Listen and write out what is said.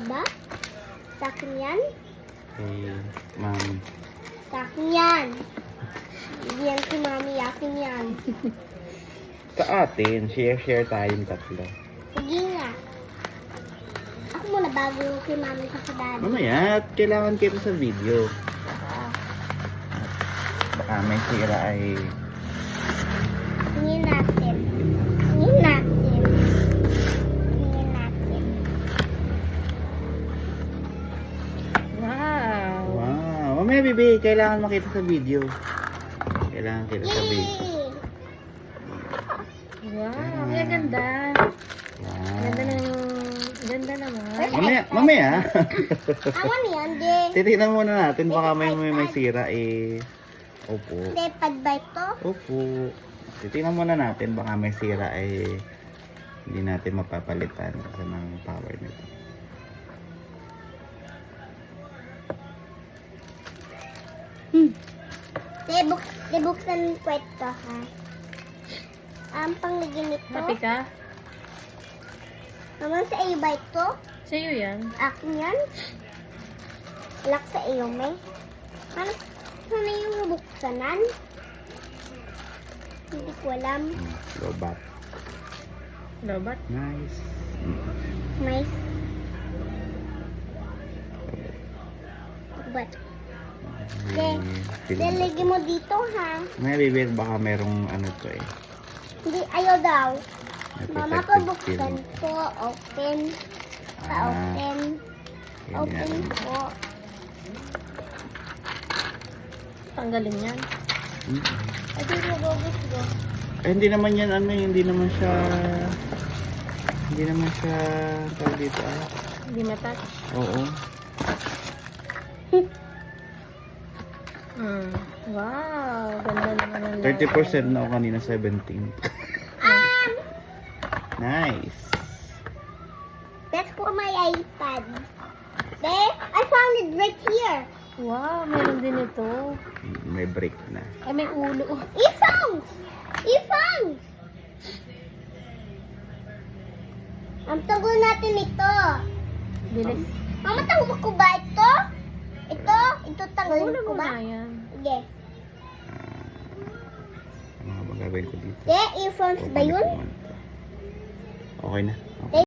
ba? Sa akin yan? Kay Mami. Sa akin yan. Bigyan si Mami, akin yan. Sa atin, share tayong tatlo. Sige nga. Ako muna bago kay Mami sa daddy. Mamaya, at kailangan kita sa video. Baka may sira ay... Tingin natin. Tingin natin. Tingin natin. Wow. Wow! Mamaya, bibi, kailangan makita sa video. Kailangan kita sa video. Yay! Wow, ang ganda. Ganda Wow. ng... Ganda naman. Mamaya. Awan yan, di. Titignan muna natin, baka may sira eh. Opo. Di, pag-bite to. Opo. Titignan muna natin, baka may sira eh. Hindi natin mapapalitan kasi ng power nito. Di, buksan ko ito, ha? Ang panglagyan nito. Happy ka? Naman sa iyo ba ito? Sa'yo yan. Akin yan? Lock sa iyo, may. Sana yung buksanan? Hindi ko alam. Robot. Lobat. Nice. May. But, lalagyan mo dito, ha? May bibir, baka merong ano to eh. Hindi, ayaw daw. May Mama, protective pabuksan film. ko. Open. Sa open. Yan, Open yan. ko. Tanggalin yan. Mm-mm. Ay, di magubos ko. Eh, hindi naman yan ano, hindi naman siya tawag dito ah. Hindi matouch. Oo. Wow, ganda naman ang 30% na ako kanina, 17. Nice. That's for my iPad. There, I found it right here. Wow, meron din ito. May break na. Ay, may ulo. Earphones! Earphones! Ang tagal natin ito. Bilis. Mama, tanggol ko ba ito? Ito tanggalin Ulo ko mo ba? na yan. Sige. Ano nga ba gagawin ko dito? De, earphones ba yun? Okay na.